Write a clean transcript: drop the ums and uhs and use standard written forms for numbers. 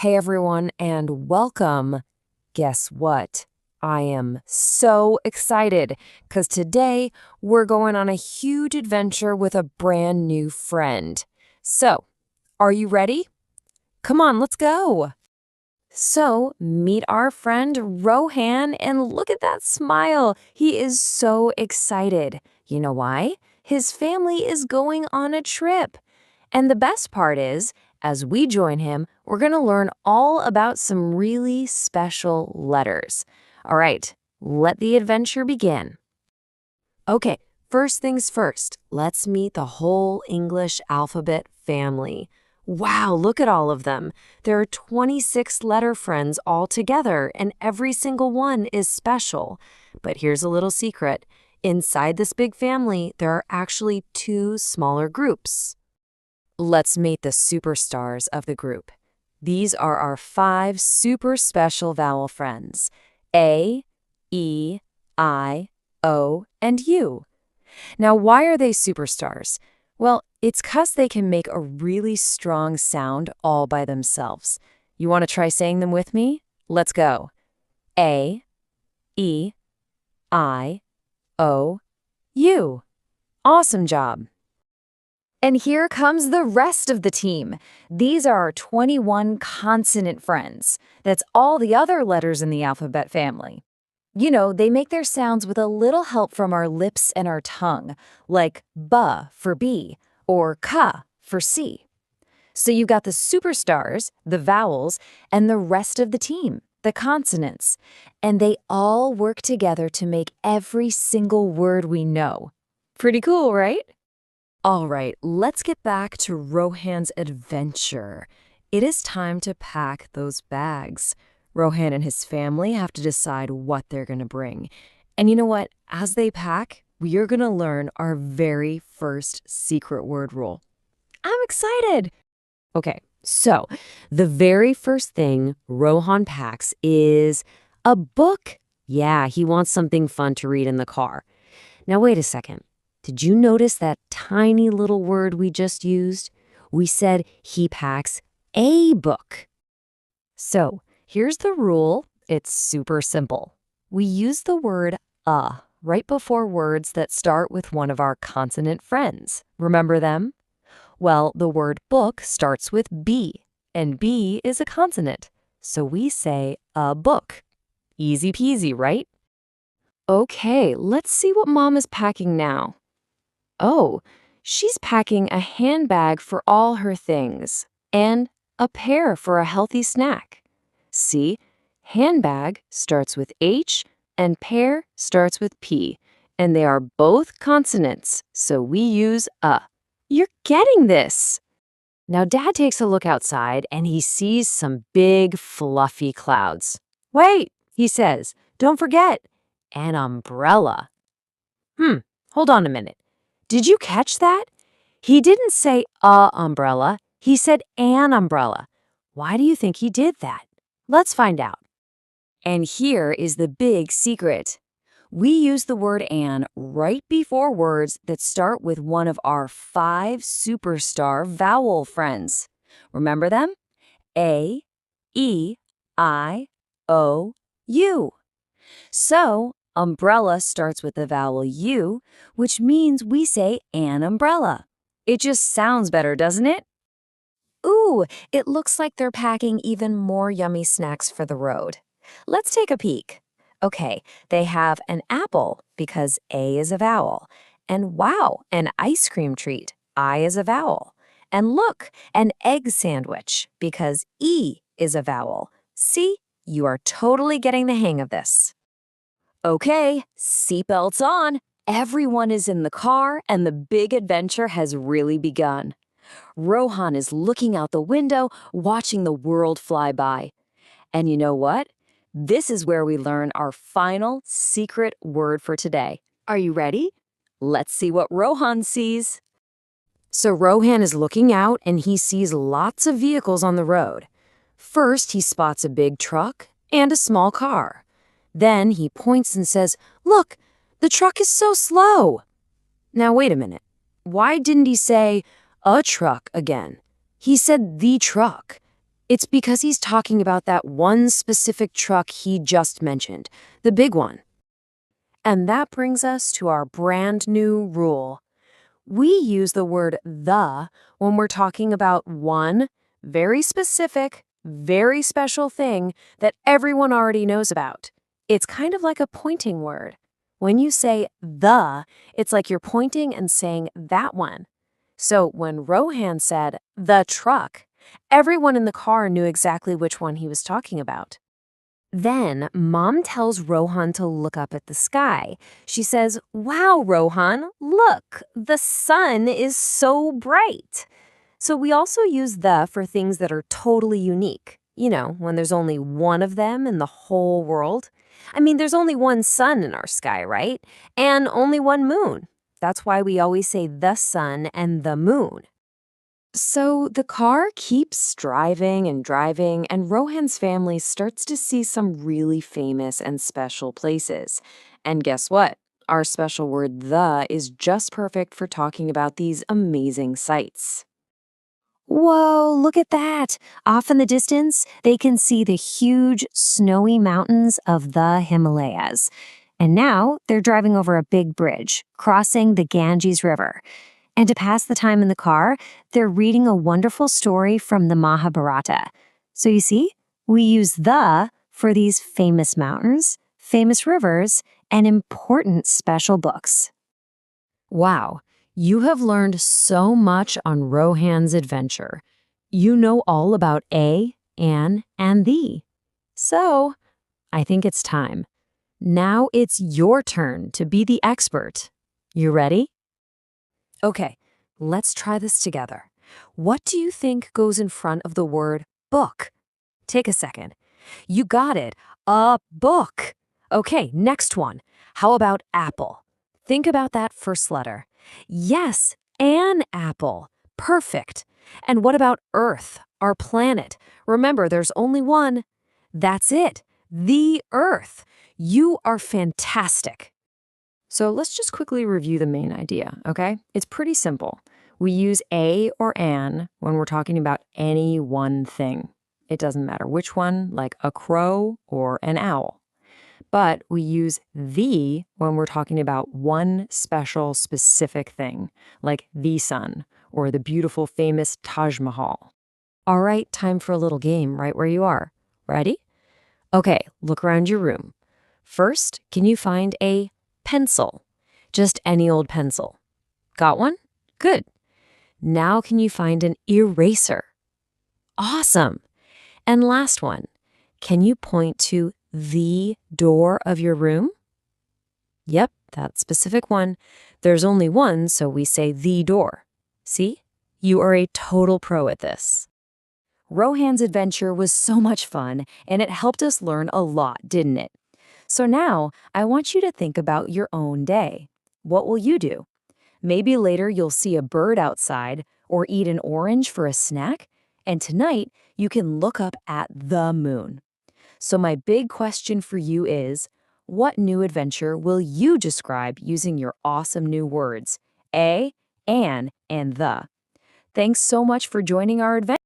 Hey everyone, and welcome. Guess what? I am so excited because today we're going on a huge adventure with a brand new friend. So, are you ready? Come on, let's go. So, meet our friend Rohan, and look at that smile. He is so excited. You know why? His family is going on a trip. And the best part is, as we join him, we're going to learn all about some really special letters. All right, let the adventure begin. Okay, first things first, let's meet the whole English alphabet family. Wow, look at all of them. There are 26 letter friends all together, and every single one is special. But here's a little secret. Inside this big family, there are actually two smaller groups. Let's meet the superstars of the group. These are our 5 super special vowel friends: A, E, I, O, and U. Now, why are they superstars? Well, it's 'cause they can make a really strong sound all by themselves. You want to try saying them with me? Let's go. A, E, I, O, U. Awesome job. And here comes the rest of the team. These are our 21 consonant friends. That's all the other letters in the alphabet family. You know, they make their sounds with a little help from our lips and our tongue, like B for B or K for C. So you've got the superstars, the vowels, and the rest of the team, the consonants. And they all work together to make every single word we know. Pretty cool, right? All right, let's get back to Rohan's adventure. It is time to pack those bags. Rohan and his family have to decide what they're going to bring. And you know what? As they pack, we are going to learn our very first secret word rule. I'm excited! Okay, so the very first thing Rohan packs is a book. Yeah, he wants something fun to read in the car. Now, wait a second. Did you notice that tiny little word we just used? We said he packs a book. So here's the rule. It's super simple. We use the word right before words that start with one of our consonant friends. Remember them? Well, the word book starts with B, and B is a consonant. So we say a book. Easy peasy, right? Okay, let's see what Mom is packing now. Oh, she's packing a handbag for all her things and a pear for a healthy snack. See, handbag starts with H and pear starts with P, and they are both consonants, so we use a. You're getting this! Now Dad takes a look outside and he sees some big fluffy clouds. Wait, he says, don't forget, an umbrella. Hold on a minute. Did you catch that? He didn't say a umbrella, he said an umbrella. Why do you think he did that? Let's find out. And here is the big secret. We use the word an right before words that start with one of our 5 superstar vowel friends. Remember them? A, E, I, O, U. So, umbrella starts with the vowel U, which means we say an umbrella. It just sounds better, doesn't it? Ooh, it looks like they're packing even more yummy snacks for the road. Let's take a peek. Okay, they have an apple because A is a vowel. And wow, an ice cream treat. I is a vowel. And look, an egg sandwich because E is a vowel. See, you are totally getting the hang of this. Okay, seatbelts on. Everyone is in the car and the big adventure has really begun. Rohan is looking out the window, watching the world fly by. And you know what? This is where we learn our final secret word for today. Are you ready? Let's see what Rohan sees. So Rohan is looking out and he sees lots of vehicles on the road. First, he spots a big truck and a small car. Then he points and says, "Look, the truck is so slow." Now, wait a minute. Why didn't he say a truck again? He said the truck. It's because he's talking about that one specific truck he just mentioned, the big one. And that brings us to our brand new rule. We use the word the when we're talking about one very specific, very special thing that everyone already knows about. It's kind of like a pointing word. When you say the, it's like you're pointing and saying that one. So when Rohan said the truck, everyone in the car knew exactly which one he was talking about. Then, Mom tells Rohan to look up at the sky. She says, "Wow, Rohan, look, the sun is so bright." So we also use the for things that are totally unique. You know, when there's only one of them in the whole world. I mean, there's only one sun in our sky, right? And only one moon. That's why we always say the sun and the moon. So the car keeps driving, and Rohan's family starts to see some really famous and special places. And guess what? Our special word the is just perfect for talking about these amazing sights. Whoa, look at that! Off in the distance, they can see the huge, snowy mountains of the Himalayas. And now they're driving over a big bridge, crossing the Ganges River. And to pass the time in the car, they're reading a wonderful story from the Mahabharata. So you see, we use the for these famous mountains, famous rivers, and important special books. Wow, you have learned so much on Rohan's adventure. You know all about a, an, and the. So, I think it's time. Now it's your turn to be the expert. You ready? Okay, let's try this together. What do you think goes in front of the word book? Take a second. You got it. A book. Okay, next one. How about apple? Think about that first letter. Yes, an apple. Perfect. And what about Earth, our planet? Remember, there's only one. That's it. The Earth. You are fantastic. So let's just quickly review the main idea, okay? It's pretty simple. We use a or an when we're talking about any one thing. It doesn't matter which one, like a crow or an owl. But we use the when we're talking about one special, specific thing, like the sun or the beautiful, famous Taj Mahal. All right, time for a little game right where you are. Ready? Okay, look around your room. First, can you find a pencil? Just any old pencil. Got one? Good. Now can you find an eraser? Awesome. And last one, can you point to the door of your room? Yep, that specific one. There's only one, so we say the door. See? You are a total pro at this. Rohan's adventure was so much fun, and it helped us learn a lot, didn't it? So now, I want you to think about your own day. What will you do? Maybe later you'll see a bird outside or eat an orange for a snack, and tonight you can look up at the moon. So my big question for you is, what new adventure will you describe using your awesome new words, a, an, and the? Thanks so much for joining our adventure.